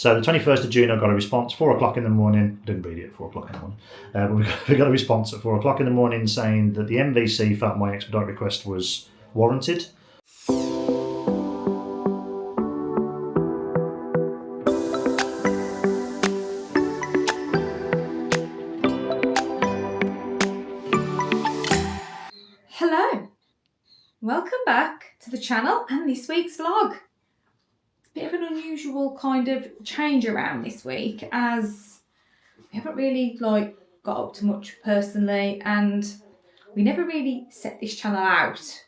So the 21st of June, I got a response, 4 o'clock in the morning. I didn't read it at 4 o'clock in the morning. But we got a response at 4 o'clock in the morning saying that the MVC felt my expedite request was warranted. Hello, welcome back to the channel and this week's vlog. Bit of an unusual kind of change around this week, as we haven't really got up to much personally, and we never really set this channel out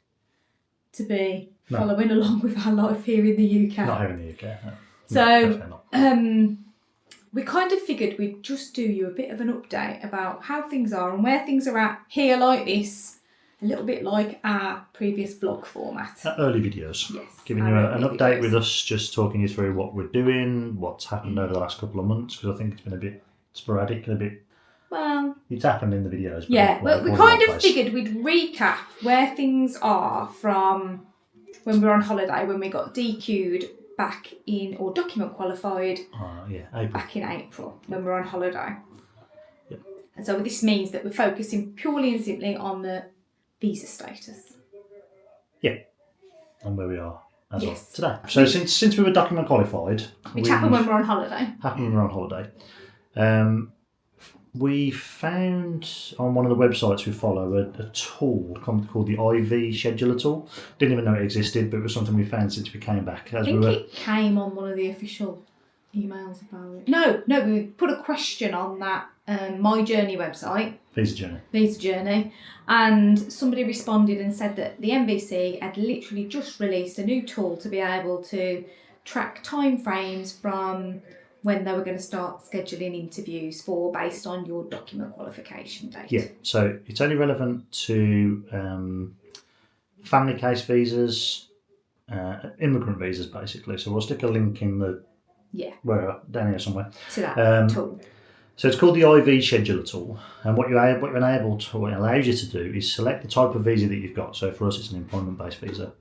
to be following along with our life here in the UK. Not here in the UK. No. So we kind of figured we'd just do you a bit of an update about how things are and where things are at here like this. A little bit like our previous vlog format. Early videos. Yes. Giving you an update with us, just talking you through what we're doing, what's happened over the last couple of months, because I think it's been a bit sporadic and a bit... Well... It's happened in the videos. But yeah, well, we kind of figured we'd recap where things are from when we were on holiday, when we got DQ'd back in, or document qualified, April. Back in April, when we were on holiday. Yep. And so this means that we're focusing purely and simply on the visa status. Yeah, and where we are as of today. So since we were document qualified, which happened when we were on holiday. We found on one of the websites we follow a tool called the IV scheduler tool. Didn't even know it existed, but it was something we found since we came back. I think it came on one of the official emails about it. No, we put a question on that My Journey website. Visa Journey. And somebody responded and said that the MVC had literally just released a new tool to be able to track timeframes from when they were going to start scheduling interviews based on your document qualification date. Yeah, so it's only relevant to family case visas, immigrant visas basically. So we'll stick a link in the down here somewhere to that tool. So it's called the IV scheduler tool, and what it allows you to do is select the type of visa that you've got. So for us, it's an employment-based visa.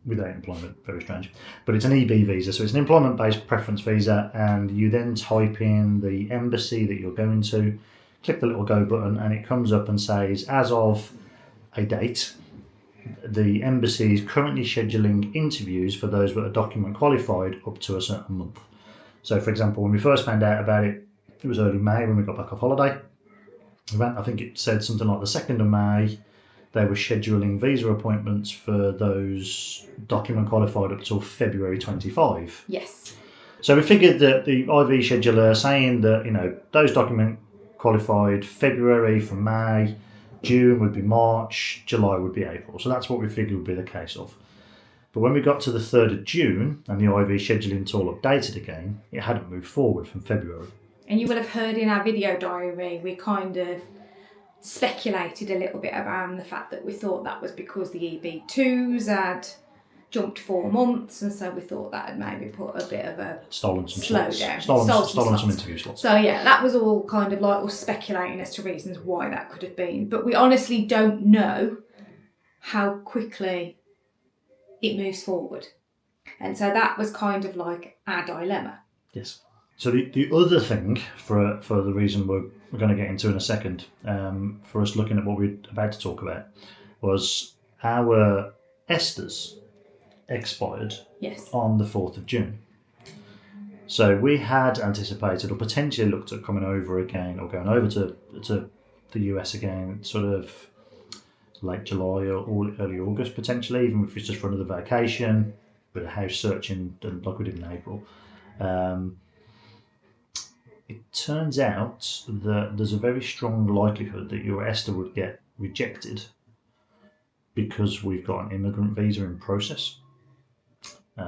Without employment, very strange, but it's an EB visa, so it's an employment-based preference visa, and you then type in the embassy that you're going to, click the little go button, and it comes up and says, as of a date, the embassy is currently scheduling interviews for those that are document qualified up to a certain month. So for example, when we first found out about it, it was early May when we got back off holiday. I think it said something like the 2nd of May, they were scheduling visa appointments for those document qualified up till February 25. Yes. So we figured that the IV scheduler saying that, those document qualified February for May, June would be March, July would be April. So that's what we figured would be the case of. But when we got to the 3rd of June and the IV scheduling tool updated again, it hadn't moved forward from February. And you will have heard in our video diary, we kind of speculated a little bit around the fact that we thought that was because the EB2s had jumped 4 months, and so we thought that had maybe put a bit of a stolen some slowdown. Stolen some interview slots. So yeah, that was all kind of like us speculating as to reasons why that could have been. But we honestly don't know how quickly it moves forward. And so that was kind of like our dilemma. Yes. So the other thing, for the reason we're going to get into in a second, for us looking at what we're about to talk about, was our ESTAs expired on the 4th of June. So we had anticipated or potentially looked at coming over again, or going over to the US again, sort of late July or early August potentially, even if it's just for another vacation, with a house searching like we did in April. It turns out that there's a very strong likelihood that your ESTA would get rejected because we've got an immigrant visa in process,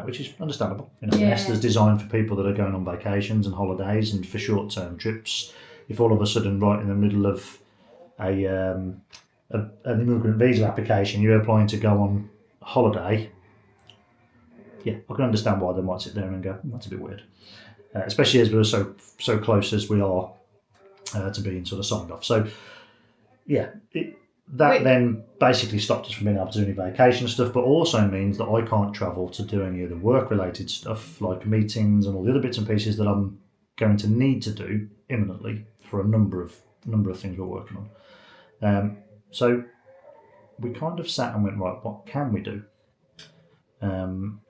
which is understandable. An ESTA is designed for people that are going on vacations and holidays and for short-term trips. If all of a sudden, right in the middle of an immigrant visa application, you're applying to go on holiday, I can understand why they might sit there and go, that's a bit weird. Especially as we're so close as we are to being sort of signed off. So, that then basically stopped us from being able to do any vacation stuff, but also means that I can't travel to do any of the work-related stuff like meetings and all the other bits and pieces that I'm going to need to do imminently for a number of things we're working on. So we kind of sat and went, right, what can we do? And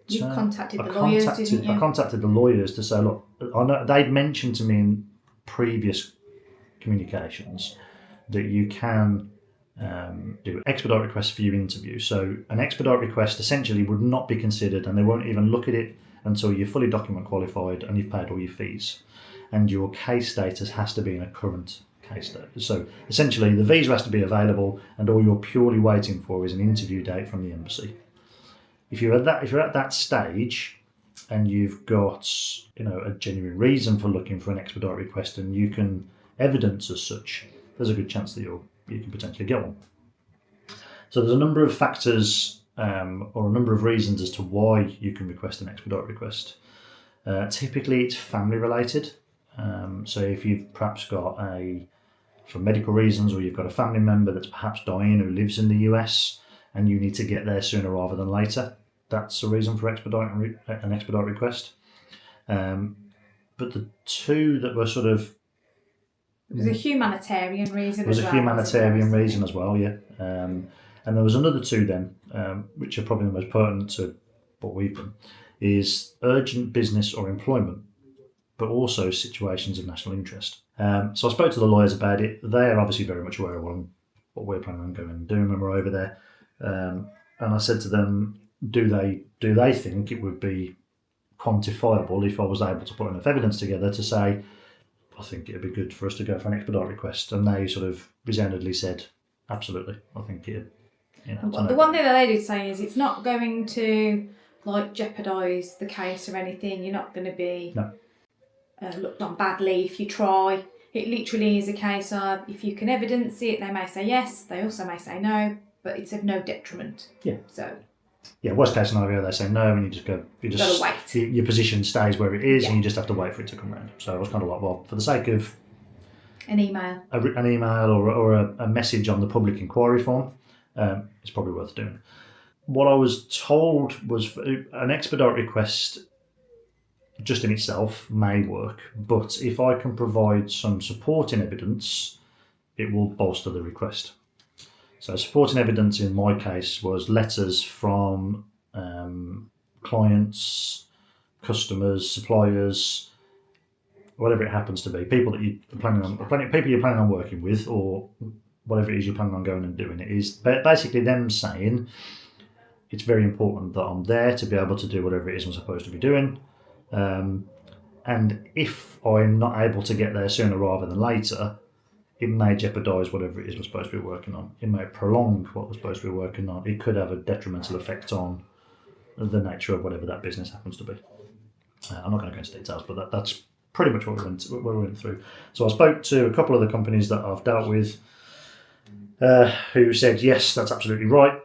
you contacted the lawyers, didn't you? I contacted the lawyers to say, look, I know they'd mentioned to me in previous communications that you can do expedite requests for your interview. So an expedite request essentially would not be considered, and they won't even look at it until you're fully document qualified and you've paid all your fees. And your case status has to be in a current case status. So essentially the visa has to be available, and all you're purely waiting for is an interview date from the embassy. If you're at that stage and you've got a genuine reason for looking for an expedite request and you can evidence as such, there's a good chance that you can potentially get one. So there's a number of factors or a number of reasons as to why you can request an expedite request. Typically it's family related. So if you've perhaps got for medical reasons, or you've got a family member that's perhaps dying who lives in the US and you need to get there sooner rather than later, that's a reason for an expedite request. But the two that were sort of... It was a humanitarian reason. It was a humanitarian reason as well, yeah. And there was another two then, which are probably the most pertinent to what we've done, is urgent business or employment, but also situations of national interest. So I spoke to the lawyers about it. They're obviously very much aware of what we're planning on going and doing when we're over there. And I said to them, do they think it would be quantifiable if I was able to put enough evidence together to say, I think it'd be good for us to go for an expedite request? And they sort of resoundingly said, absolutely. I think it. The one thing that they did say is it's not going to jeopardise the case or anything. You're not going to be looked on badly if you try. It literally is a case of if you can evidence it, they may say yes. They also may say no, but it's of no detriment. Yeah. So. Yeah, worst case scenario, they say no, and you just wait. Your position stays where it is, and you just have to wait for it to come round. So I was kind of like, well, for the sake of an email or a message on the public inquiry form, it's probably worth doing. What I was told was an expedite request just in itself may work, but if I can provide some supporting evidence, it will bolster the request. So supporting evidence in my case was letters from clients, customers, suppliers, whatever it happens to be, people that you're planning on working with, or whatever it is you're planning on going and doing. It is basically them saying it's very important that I'm there to be able to do whatever it is I'm supposed to be doing. And if I'm not able to get there sooner rather than later, it may jeopardise whatever it is we're supposed to be working on. It may prolong what we're supposed to be working on. It could have a detrimental effect on the nature of whatever that business happens to be. I'm not going to go into details, but that's pretty much what we went through. So I spoke to a couple of the companies that I've dealt with who said, yes, that's absolutely right.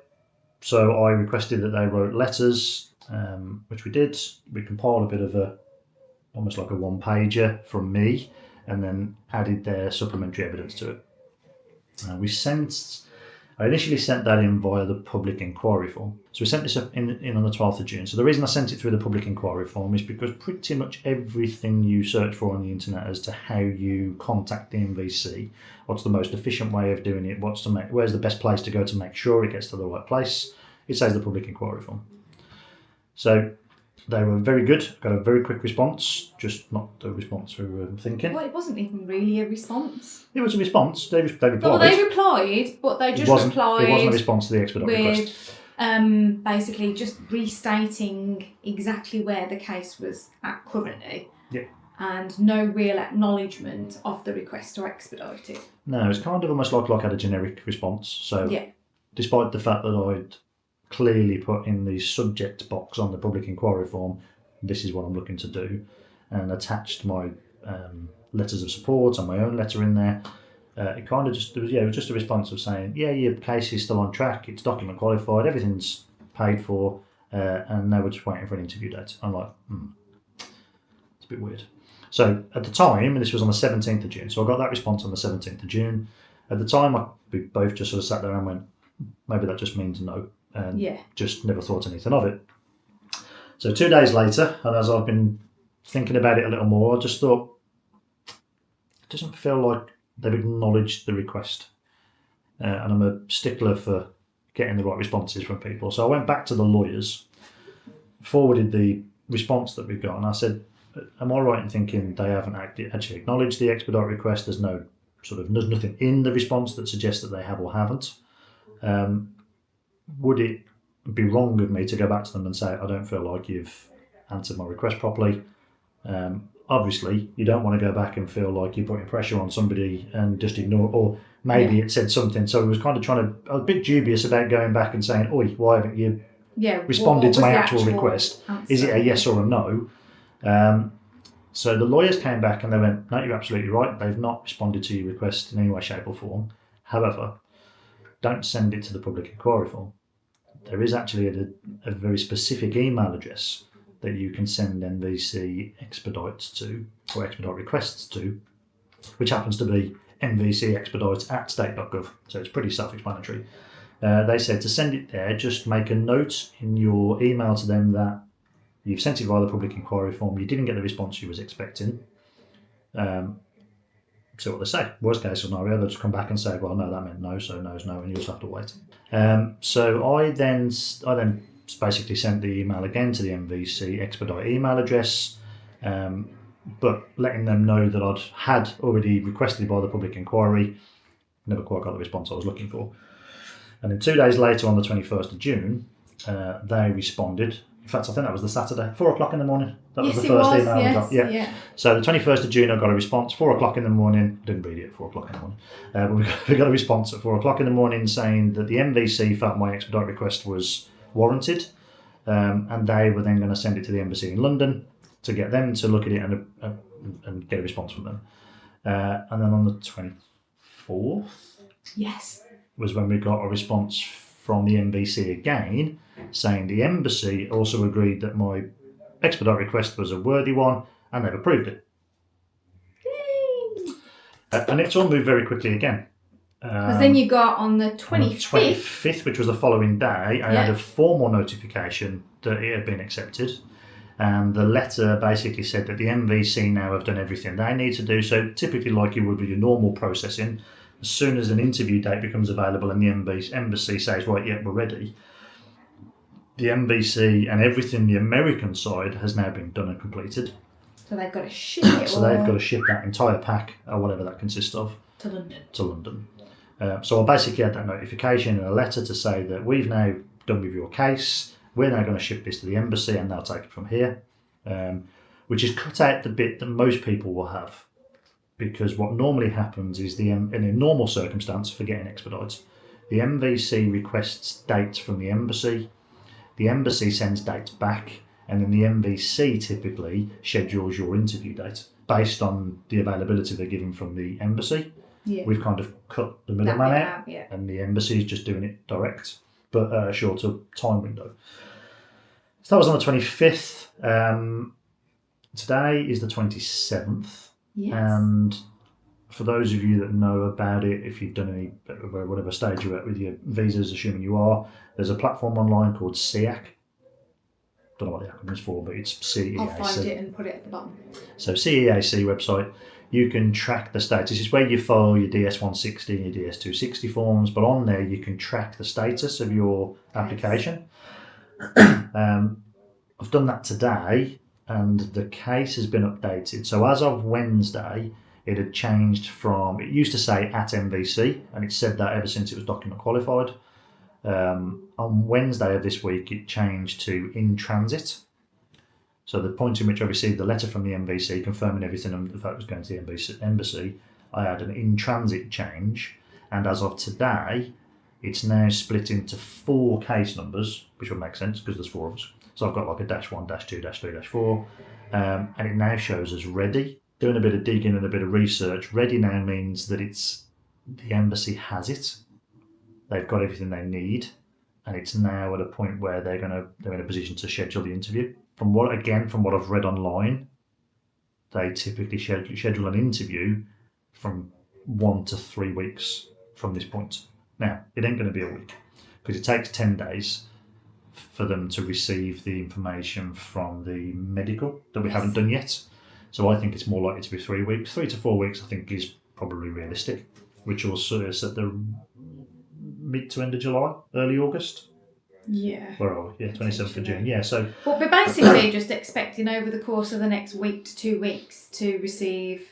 So I requested that they wrote letters, which we did. We compiled a bit of almost like a one-pager from me, and then added their supplementary evidence to it. I initially sent that in via the public inquiry form. So we sent this in on the 12th of June. So the reason I sent it through the public inquiry form is because pretty much everything you search for on the internet as to how you contact the MVC, what's the most efficient way of doing it, where's the best place to go to make sure it gets to the right place, it says the public inquiry form. So they were very good, got a very quick response, just not the response we were thinking. Well, it wasn't even really a response. It was a response. They replied. Well, they replied, but they just replied. It wasn't a response to the expedite request. Basically just restating exactly where the case was at currently. Yeah. And no real acknowledgement of the request to expedite it. No, it's kind of almost like I had a generic response. So yeah. Despite the fact that I'd clearly put in the subject box on the public inquiry form, this is what I'm looking to do, and attached my letters of support and my own letter in there, it kind of it was just a response of saying, yeah, your case is still on track, it's document qualified, everything's paid for, and now we're just waiting for an interview date. I'm like, it's a bit weird. So at the time, and this was on the 17th of June, so I got that response on the 17th of June. At the time, we both just sort of sat there and went, maybe that just means no, and just never thought anything of it. So 2 days later, and as I've been thinking about it a little more, I just thought, it doesn't feel like they've acknowledged the request. And I'm a stickler for getting the right responses from people. So I went back to the lawyers, forwarded the response that we got, and I said, am I right in thinking they haven't actually acknowledged the expedite request? There's nothing in the response that suggests that they have or haven't. Would it be wrong of me to go back to them and say, I don't feel like you've answered my request properly? Obviously, you don't want to go back and feel like you're putting pressure on somebody and just ignore, or maybe it said something. So I was kind of I was a bit dubious about going back and saying, oi, why haven't you responded to my actual request? Answer? Is it a yes or a no? So the lawyers came back and they went, no, you're absolutely right. They've not responded to your request in any way, shape or form. However, don't send it to the public inquiry form. There is actually a very specific email address that you can send NVC expedites to, or expedite requests to, which happens to be nvcexpedites@state.gov. So it's pretty self-explanatory. They said to send it there, just make a note in your email to them that you've sent it via the public inquiry form, you didn't get the response you was expecting. So what they say, worst case scenario, they'll just come back and say, well, no, that meant no, so no's no, and you'll just have to wait. So I then basically sent the email again to the MVC expedite email address, but letting them know that I'd had already requested by the public inquiry, never quite got the response I was looking for. And then 2 days later, on the 21st of June, they responded. In fact, I think that was the Saturday, 4 o'clock in the morning. That was the first email I got. Yeah. So the 21st of June, I got a response, 4 o'clock in the morning. I didn't read it at 4 o'clock in the morning. But we got a response at 4 o'clock in the morning saying that the MVC felt my expedite request was warranted, and they were then going to send it to the embassy in London to get them to look at it and get a response from them. And then on the 24th was when we got a response from the embassy again, saying the embassy also agreed that my expedite request was a worthy one, and they've approved it. And it's all moved very quickly again. Because then you got on the 25th, which was the following day, I had a formal notification that it had been accepted. And the letter basically said that the MVC now have done everything they need to do. So typically, like you would with your normal processing, as soon as an interview date becomes available and the embassy says, right, yeah, we're ready, the MVC and everything the American side has now been done and completed. So they've got to ship it. So they've got to ship that entire pack, or whatever that consists of, to London. So I basically had that notification and a letter to say that we've now done with your case. We're now going to ship this to the embassy and they'll take it from here, which is cut out the bit that most people will have. Because what normally happens is in a normal circumstance for getting expedites, the MVC requests dates from the embassy sends dates back, and then the MVC typically schedules your interview date based on the availability they're given from the embassy. Yeah. We've kind of cut the middleman out, yeah. And the embassy is just doing it direct, but a shorter time window. So that was on the 25th. Today is the 27th. Yes. And for those of you that know about it, if you've done any, whatever stage you're at with your visas, assuming you are, there's a platform online called SEAC. Don't know what the acronym is for, but it's CEAC. I'll find it and put it at the bottom. So CEAC website, you can track the status. It's where you file your DS-160 and your DS-260 forms, but on there you can track the status of your application. I've done that today, and the case has been updated. So as of Wednesday, it had changed from, it used to say at MVC, and it said that ever since it was document qualified. On Wednesday of this week, it changed to in transit. So the point in which I received the letter from the MVC confirming everything and the fact it was going to the embassy, I had an in transit change. And as of today, it's now split into 4 case numbers, which would make sense because there's 4 of us. So I've got like a -1, -2, -3, -4, and it now shows as ready. Doing a bit of digging and a bit of research, ready now means that the embassy has it. They've got everything they need, and it's now at a point where they're in a position to schedule the interview. From what I've read online, they typically schedule an interview from 1 to 3 weeks from this point. Now, it ain't going to be a week because it takes 10 days for them to receive the information from the medical that we haven't done yet. So I think it's more likely to be 3 weeks. 3 to 4 weeks I think is probably realistic, which will sort us at the mid to end of July, early August. Yeah. Where are we? Yeah, 27th of June. Yeah, so... But we're basically just expecting over the course of the next week to 2 weeks to receive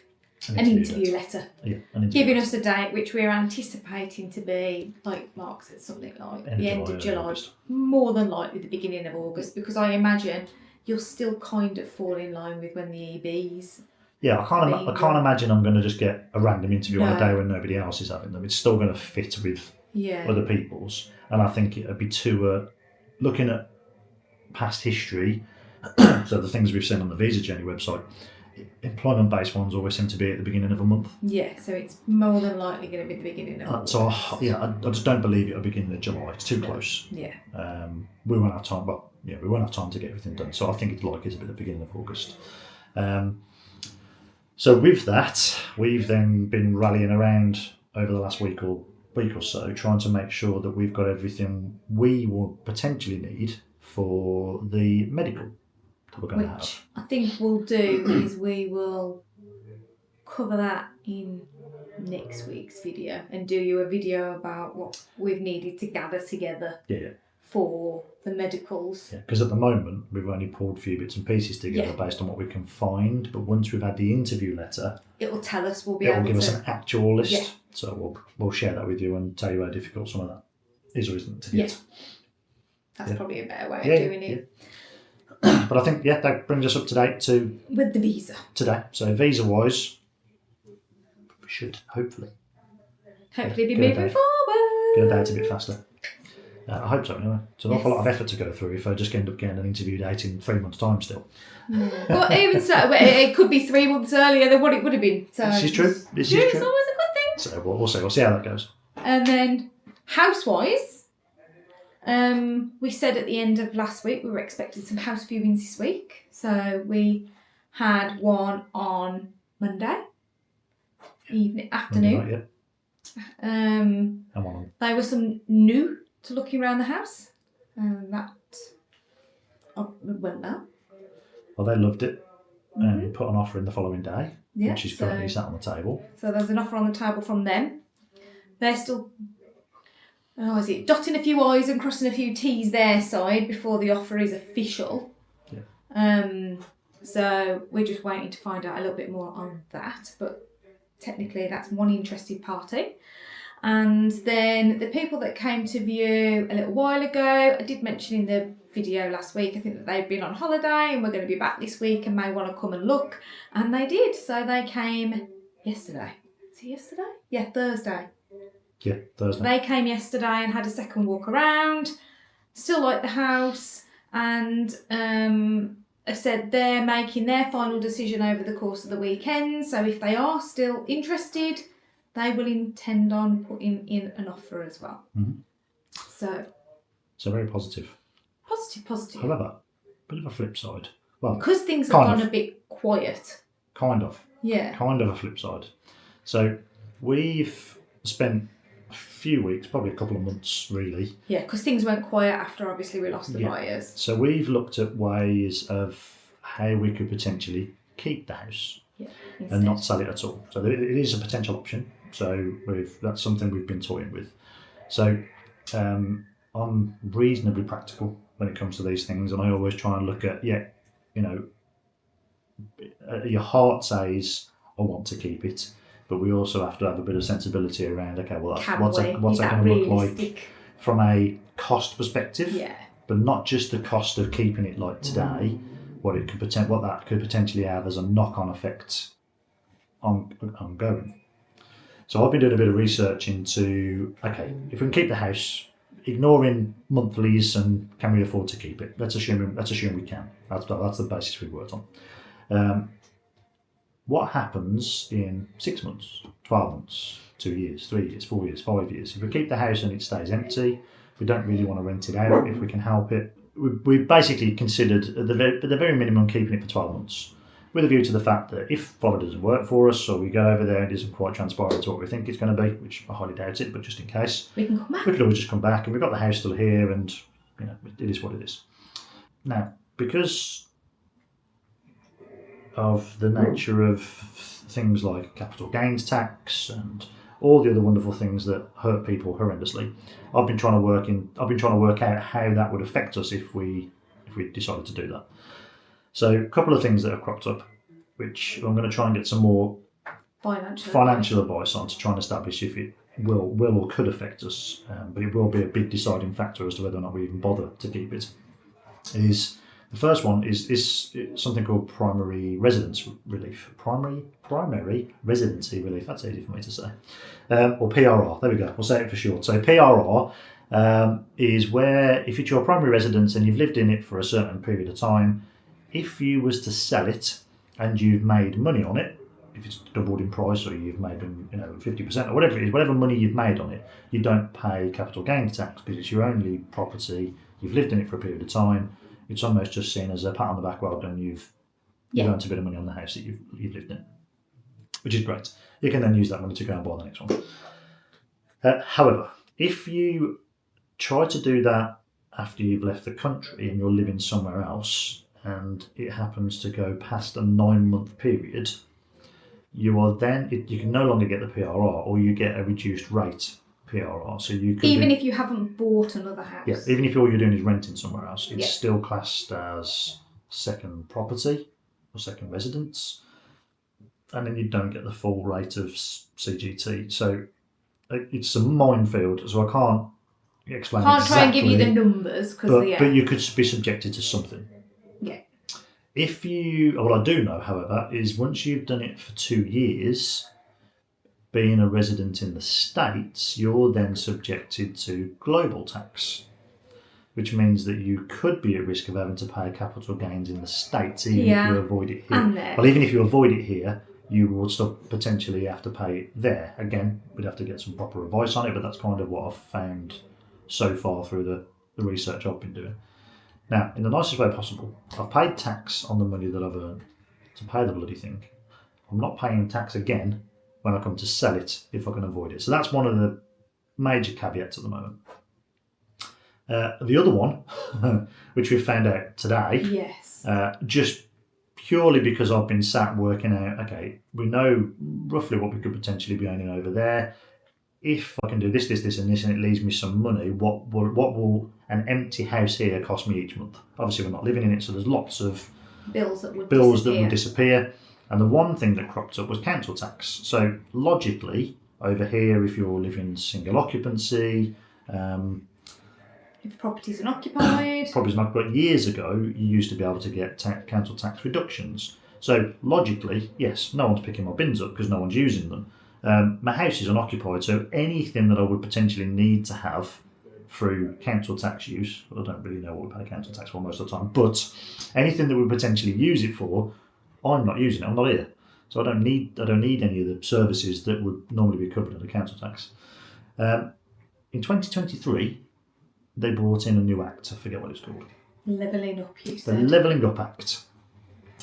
an interview letter. Yeah, giving us a date which we're anticipating to be, like Mark said, something like the end of July. More than likely the beginning of August, because I imagine you'll still kind of fall in line with when the EBs... Yeah, I can't imagine I'm going to just get a random interview on a day when nobody else is having them. It's still going to fit with other people's. And I think it would be too... looking at past history, so the things we've seen on the Visa Journey website, employment-based ones always seem to be at the beginning of a month. Yeah, so it's more than likely going to be the beginning of August. So, I just don't believe it'll begin in July. It's too close. Yeah. We won't have time, we won't have time to get everything done. So I think it's likely to be the beginning of August. So with that, we've then been rallying around over the last week or so, trying to make sure that we've got everything we will potentially need for the medical that we're going to have. I think we'll do is we will cover that in next week's video and do you a video about what we've needed to gather together for the medicals. Yeah, because at the moment we've only pulled a few bits and pieces together based on what we can find, but once we've had the interview letter, it'll tell us, it'll give us an actual list. Yeah. So we'll share that with you and tell you how difficult some of that is or isn't to get. That's probably a better way of doing it. Yeah. But I think, that brings us up to date with the visa today. So visa-wise, we should hopefully be moving forward. Get a date a bit faster. I hope so, anyway. It's an awful lot of effort to go through if I just end up getting an interview date in 3 months' time still. Well, even so, it could be 3 months earlier than what it would have been. So this is true. It's always a good thing. So we'll see. We'll see how that goes. And then, house-wise, we said at the end of last week we were expecting some house viewings this week. So we had one on Monday afternoon. And one on. They were some new to looking around the house, and that went well. Well, they loved it and put an offer in the following day, which is currently sat on the table. So there's an offer on the table from them. They're still dotting a few I's and crossing a few T's their side before the offer is official. Yeah. So we're just waiting to find out a little bit more on that, but technically that's one interested party. And then the people that came to view a little while ago, I did mention in the video last week, I think that they've been on holiday and we're going to be back this week and may want to come and look. And they did. So they came yesterday. Is it yesterday? Yeah, Thursday. Yeah, Thursday. They came yesterday and had a second walk around. Still like the house, and have said they're making their final decision over the course of the weekend. So if they are still interested, they will intend on putting in an offer as well. Mm-hmm. So very positive. Positive. However, bit of a flip side. Well, because things have gone a bit quiet. Kind of. Yeah. Kind of a flip side. So we've spent a few weeks, probably a couple of months really. Yeah, because things went quiet after obviously we lost the buyers. So we've looked at ways of how we could potentially keep the house and not sell it at all. So it is a potential option. So that's something we've been toying with. So I'm reasonably practical when it comes to these things, and I always try and look at, your heart says I want to keep it, but we also have to have a bit of sensibility around, okay, well, what's that going to look like from a cost perspective, but not just the cost of keeping it like today, what that could potentially have as a knock-on effect ongoing. So I've been doing a bit of research into, okay, if we can keep the house, ignoring monthlies and can we afford to keep it? Let's assume we can. That's the basis we've worked on. What happens in 6 months, 12 months, 2 years, 3 years, 4 years, 5 years? If we keep the house and it stays empty, we don't really want to rent it out if we can help it. We basically considered at the very minimum keeping it for 12 months. with a view to the fact that if Follow doesn't work for us, or we go over there and it isn't quite transparent to what we think it's going to be, which I highly doubt it, but just in case, we can come back. We could always just come back, and we've got the house still here, and it is what it is. Now, because of the nature of things like capital gains tax and all the other wonderful things that hurt people horrendously, I've been trying to work out how that would affect us if we decided to do that. So a couple of things that have cropped up, which I'm going to try and get some more financial advice on to try and establish if it will or could affect us, but it will be a big deciding factor as to whether or not we even bother to keep it. The first one is something called primary residence relief. Primary residency relief. That's easy for me to say. Or PRR. There we go. We'll say it for short. So PRR is where, if it's your primary residence and you've lived in it for a certain period of time, if you was to sell it and you've made money on it, if it's doubled in price or you've made 50% or whatever it is, whatever money you've made on it, you don't pay capital gains tax because it's your only property. You've lived in it for a period of time. It's almost just seen as a pat on the back, well done, you've earned a bit of money on the house that you've lived in, which is great. You can then use that money to go and buy the next one. However, if you try to do that after you've left the country and you're living somewhere else, and it happens to go past a 9-month period, you can no longer get the PRR, or you get a reduced rate PRR. So you could if you haven't bought another house. Yeah, even if all you're doing is renting somewhere else, it's still classed as second property or second residence, and then you don't get the full rate of CGT. So it's a minefield. So I can't explain. Can't try and give you the numbers, but you could be subjected to something. Yeah. What I do know, however, is once you've done it for 2 years, being a resident in the States, you're then subjected to global tax, which means that you could be at risk of having to pay capital gains in the States, even if you avoid it here. Well, even if you avoid it here, you would still potentially have to pay it there. Again, we'd have to get some proper advice on it, but that's kind of what I've found so far through the research I've been doing. Now, in the nicest way possible, I've paid tax on the money that I've earned to pay the bloody thing. I'm not paying tax again when I come to sell it if I can avoid it. So that's one of the major caveats at the moment. The other one, which we found out today, just purely because I've been sat working out, okay, we know roughly what we could potentially be earning over there. If I can do this, and this, and it leaves me some money, what will an empty house here cost me each month? Obviously, we're not living in it, so there's lots of bills that would disappear. And the one thing that cropped up was council tax. So logically, over here, if you're living single occupancy, if property's unoccupied, years ago, you used to be able to get council tax reductions. So logically, yes, no one's picking my bins up because no one's using them. My house is unoccupied, so anything that I would potentially need to have through council tax use, I don't really know what we pay council tax for most of the time, but anything that we potentially use it for, I'm not using it. I'm not here, so I don't need any of the services that would normally be covered under council tax. In 2023, they brought in a new act. I forget what it's called. Levelling Up, you said. The Levelling Up Act.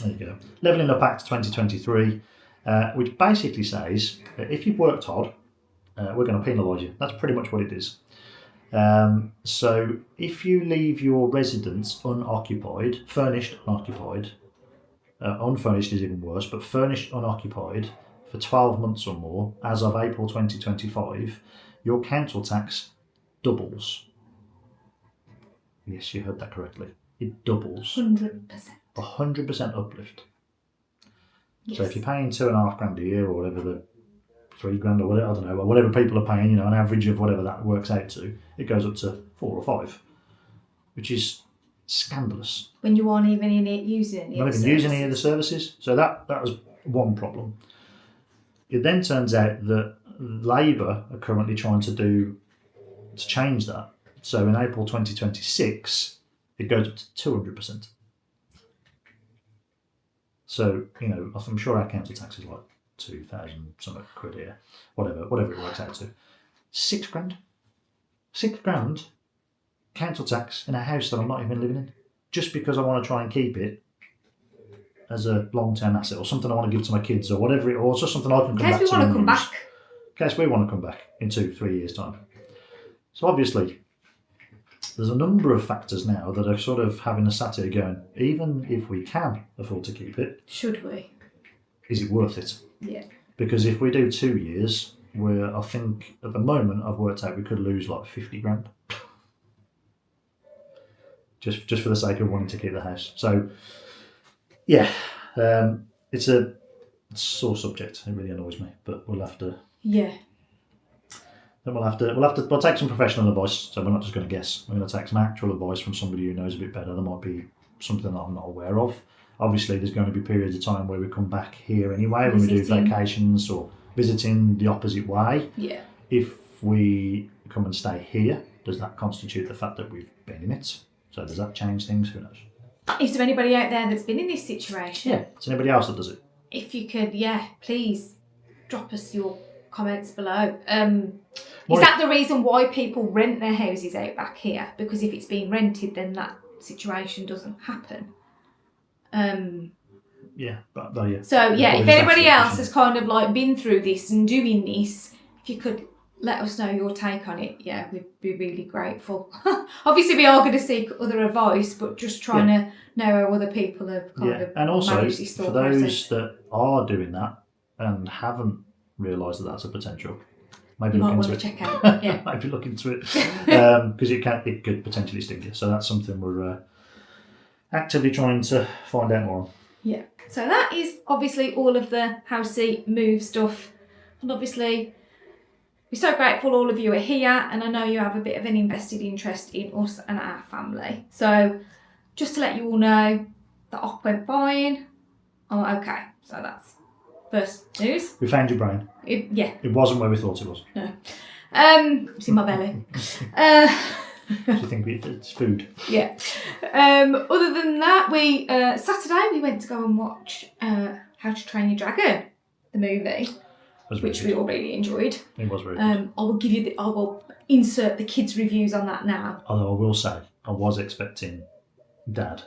There you go. Levelling Up Act 2023, which basically says that if you've worked hard, we're going to penalise you. That's pretty much what it is. So if you leave your residence unoccupied, furnished unoccupied, unfurnished is even worse, but furnished unoccupied for 12 months or more, as of April 2025, your council tax doubles. Yes, you heard that correctly. It doubles. 100%. 100% uplift. Yes. So if you're paying $2,500 a year, or whatever, the $3,000 or whatever, I don't know, or whatever people are paying, an average of whatever that works out to, it goes up to 4 or 5, which is scandalous. When you aren't even using any of the services. So that was one problem. It then turns out that Labour are currently trying to change that. So in April 2026, it goes up to 200%. So, I'm sure our council tax is like 2,000 something quid here, whatever it works out to. £6,000. £6,000 council tax in a house that I'm not even living in, just because I want to try and keep it as a long-term asset, or something I want to give to my kids, or whatever, or just something I can come back to. In case we want to come back. In case we want to come back in 2-3 years' time. So obviously, there's a number of factors now that are sort of having a sat here going, even if we can afford to keep it, should we? Is it worth it? Yeah. Because if we do 2 years, I think at the moment I've worked out we could lose like 50 grand. Just for the sake of wanting to keep the house. So, yeah, it's a sore subject. It really annoys me, but we'll have to. Yeah. Then we'll take some professional advice. So we're not just going to guess. We're going to take some actual advice from somebody who knows a bit better. There might be something that I'm not aware of. Obviously, there's going to be periods of time where we come back here anyway, when we do vacations or visiting the opposite way. Yeah. If we come and stay here, does that constitute the fact that we've been in it? So does that change things? Who knows? Is there anybody out there that's been in this situation? Yeah. Is there anybody else that does it? If you could, please drop us your comments below. Is that the reason why people rent their houses out back here? Because if it's being rented, then that situation doesn't happen. Yeah, but yeah. So if anybody else has kind of like been through this and doing this, if you could let us know your take on it, we'd be really grateful. Obviously, we are going to seek other advice, but just trying to know how other people have kind of and also managed this thought for those process. that are doing that and haven't realised that that's a potential, maybe you look might into want to it. check out. Yeah, maybe look into it because it could potentially sting you. So that's something we're actively trying to find out more on. Yeah. So that is obviously all of the house seat move stuff, and obviously we're so grateful all of you are here, and I know you have a bit of an invested interest in us and our family. So just to let you all know, the op went fine. Oh, okay. So that's first news. We found your brain. It wasn't where we thought it was. No. It's in my belly. Do you think it's food? Yeah. Other than that, Saturday we went to go and watch How to Train Your Dragon, the movie, which we all really enjoyed. It was very good. I will insert the kids' reviews on that now. Although I will say, I was expecting Dad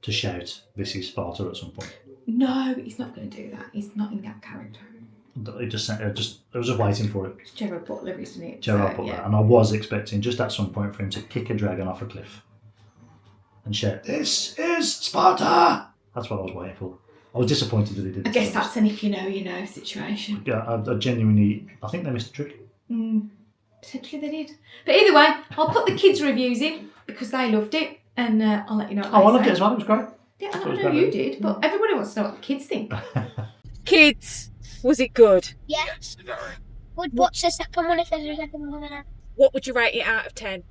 to shout, "This is Sparta" at some point. No, he's not going to do that. He's not in that character. I was just waiting for it. It's Gerard Butler, isn't it? Gerard Butler, and I was expecting just at some point for him to kick a dragon off a cliff and shout, "This is Sparta." That's what I was waiting for. I was disappointed that he didn't. I guess that's an if you know, you know situation. Yeah, I genuinely, I think they missed the trick. Potentially they did. But either way, I'll put the kids' reviews in because they loved it, and I'll let you know what I loved it as well. It was great. Yeah, I don't know you did, but everybody wants to know what the kids think. Kids, was it good? Yes. Would watch the second one if there's a second one. What would you rate it out of 10?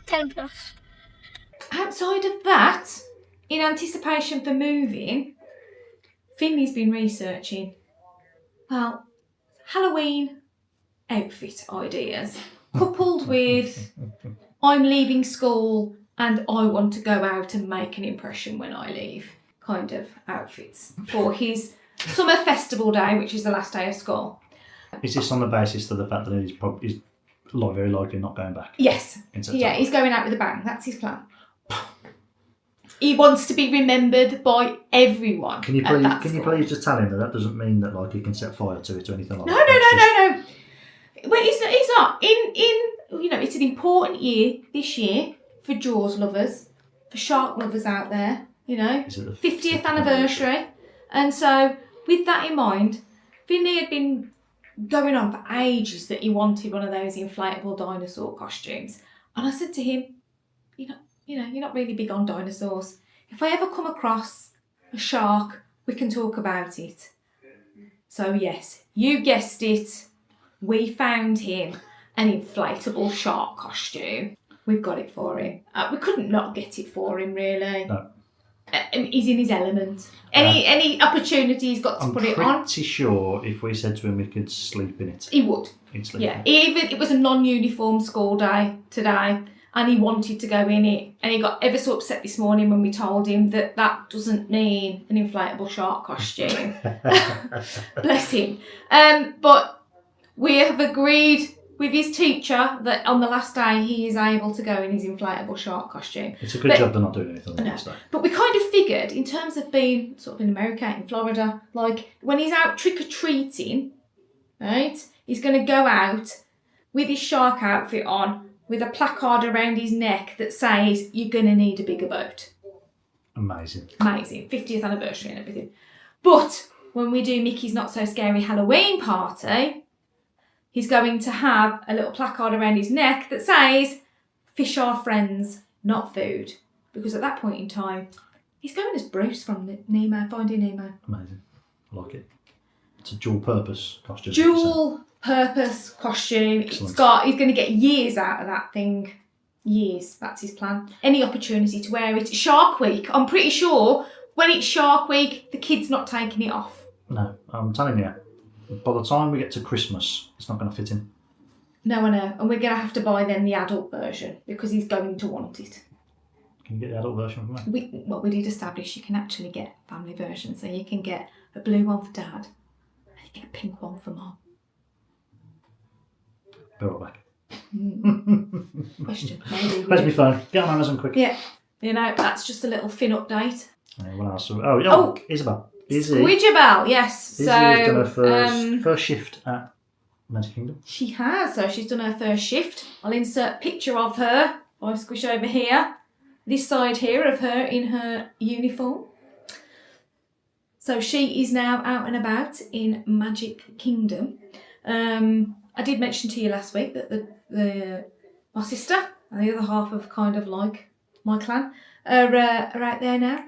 10 plus. Outside of that, in anticipation for moving, Finley's been researching, Halloween outfit ideas, coupled with I'm leaving school and I want to go out and make an impression when I leave kind of outfits for his summer festival day, which is the last day of school. Is this on the basis of the fact that he's very likely not going back? Yes. Yeah, he's going out with a bang. That's his plan. He wants to be remembered by everyone. Can you please just tell him that doesn't mean that like he can set fire to it or anything like that? No. Well, he's not. It's an important year this year for Jaws lovers, for shark lovers out there. Is it the 50th anniversary, and so with that in mind, Finley had been going on for ages that he wanted one of those inflatable dinosaur costumes, and I said to him, you're not really big on dinosaurs. If I ever come across a shark, we can talk about it. So yes, you guessed it. We found him an inflatable shark costume. We've got it for him. We couldn't not get it for him, really. No. He's in his element. Any opportunity he's got to put it on. I'm pretty sure if we said to him we could sleep in it. He would. He'd sleep Yeah. in it. Even it was a non-uniform school day today, and he wanted to go in it, and he got ever so upset this morning when we told him that doesn't mean an inflatable shark costume. Bless him. But we have agreed with his teacher that on the last day he is able to go in his inflatable shark costume. It's a good job they're not doing anything on the last day. But we kind of figured, in terms of being sort of in America, in Florida, like when he's out trick-or-treating, right, he's going to go out with his shark outfit on, with a placard around his neck that says, "You're going to need a bigger boat." Amazing. 50th anniversary and everything. But when we do Mickey's Not So Scary Halloween party, he's going to have a little placard around his neck that says, "Fish are friends, not food." Because at that point in time, he's going as Bruce from Nemo, Finding Nemo. Amazing. I like it. It's a dual purpose costume. Dual purpose costume. He's going to get years out of that thing. Years. That's his plan. Any opportunity to wear it. Shark Week. I'm pretty sure when it's Shark Week, the kid's not taking it off. No, I'm telling you. By the time we get to Christmas, it's not going to fit in. No, I know. And we're going to have to buy then the adult version because he's going to want it. Can you get the adult version from me? We did establish you can actually get family versions. So you can get a blue one for Dad and you get a pink one for Mum. Be right back. Question. Maybe. Where's my phone? Get on Amazon quick. Yeah. You know, that's just a little Finn update. What else? Oh, Isabelle. Squidgerbell, yes. Izzy has done her first shift at Magic Kingdom. She has, so she's done her first shift. I'll insert a picture of her. I'll squish over here. This side here of her in her uniform. So she is now out and about in Magic Kingdom. I did mention to you last week that my sister and the other half of kind of like my clan are out there now.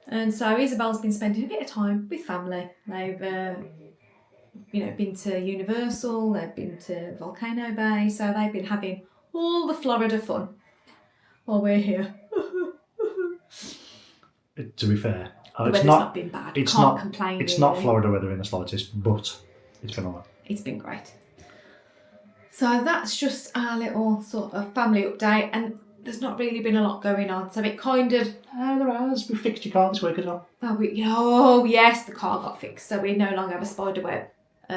And so Isabelle's been spending a bit of time with family. They've, been to Universal, they've been to Volcano Bay, so they've been having all the Florida fun while we're here. To be fair, the weather's not been bad. Can't complain. It's really. not Florida weather in the slightest, but it's been alright. It's been great. So that's just our little sort of family update, and there's not really been a lot going on, so it kind of... there has. We fixed your car this week as well. Oh, yes, the car got fixed, so we no longer have a spider web. We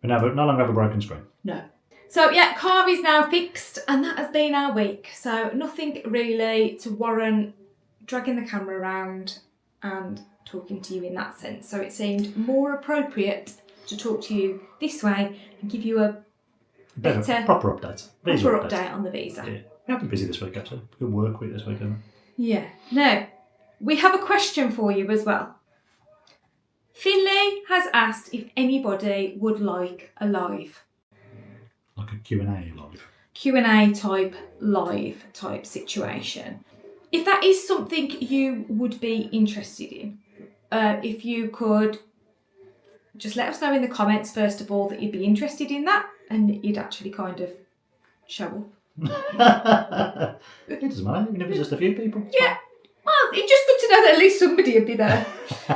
no longer have a broken screen. No. So, yeah, car is now fixed, and that has been our week. So nothing really to warrant dragging the camera around and talking to you in that sense. So it seemed more appropriate to talk to you this way and give you a better... Proper update. Proper update on the visa. Yeah. I've been busy this week, actually. Good work week this week, haven't we? Yeah. Now, we have a question for you as well. Finley has asked if anybody would like a live. Like a Q&A live? Q&A type live type situation. If that is something you would be interested in, if you could just let us know in the comments, first of all, that you'd be interested in that and you'd actually kind of show up. It doesn't matter, even if it's just a few people. Yeah. Well, it's just good to know that at least somebody would be there.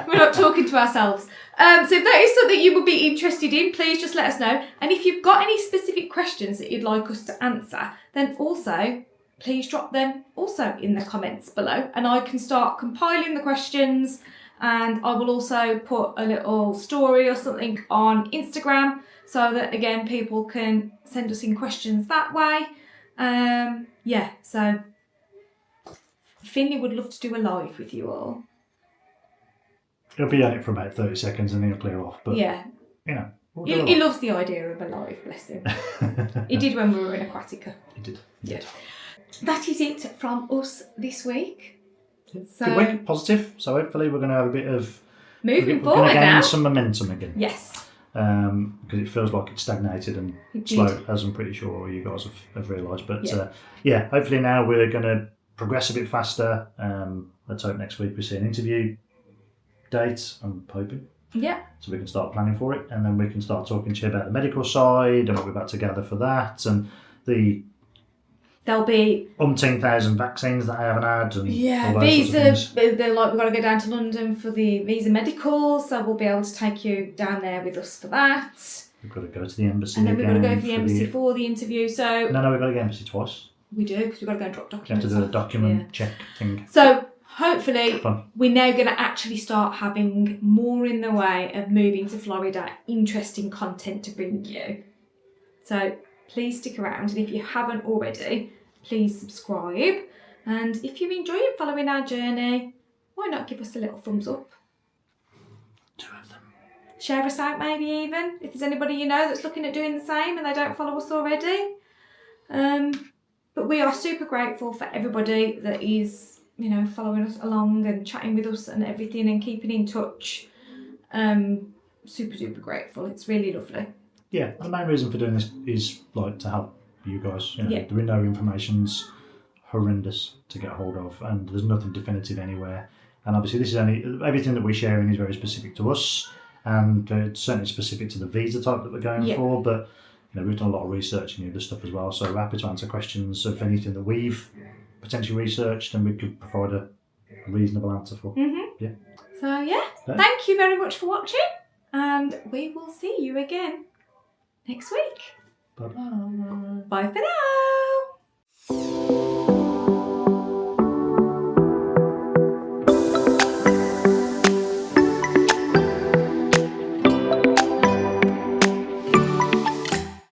We're not talking to ourselves. So if that is something you would be interested in, please just let us know. And if you've got any specific questions that you'd like us to answer, then also please drop them also in the comments below. And I can start compiling the questions, and I will also put a little story or something on Instagram so that, again, people can send us in questions that way. So Finley would love to do a live with you all. He'll be on it for about 30 seconds and then he'll clear off. But, yeah. He loves the idea of a live, bless him. He did when we were in Aquatica. He did. Yeah. That is it from us this week. So, good week, positive. So hopefully we're going to have a bit of... Moving forward We're going to gain now. some momentum again. Yes. Because it feels like it's stagnated and slow, as I'm pretty sure all you guys have realised. But hopefully now we're going to progress a bit faster. Let's hope next week we see an interview date, I'm hoping. Yeah. So we can start planning for it, and then we can start talking to you about the medical side and what we're about to gather for that, and there'll be 10,000 vaccines that I haven't had, and all those visa. sorts of things. They're like, we've got to go down to London for the visa medical, so we'll be able to take you down there with us for that. We've got to go to the embassy, and then again we've got to go to the embassy for the interview. So no, we've got to go to the embassy twice. We do, because we've got to go and drop documents. You have to do a document check thing. So hopefully we're now going to actually start having more in the way of moving to Florida, interesting content to bring you. So please stick around. And if you haven't already, please subscribe. And if you're enjoying following our journey, why not give us a little thumbs up? 2 of them. Share us out maybe even, if there's anybody you know that's looking at doing the same and they don't follow us already. But we are super grateful for everybody that is, you know, following us along and chatting with us and everything and keeping in touch. Super duper grateful. It's really lovely. Yeah, the main reason for doing this is like to help you guys. You know, Yeah. the window information's horrendous to get hold of, and there's nothing definitive anywhere. And obviously, this is everything that we're sharing is very specific to us, and it's certainly specific to the visa type that we're going for. But you know, we've done a lot of research in the other stuff as well, so we're happy to answer questions of anything that we've potentially researched, and we could provide a reasonable answer for. Yeah. So yeah, thank you very much for watching, and we will see you again next week. Bye. Bye for now.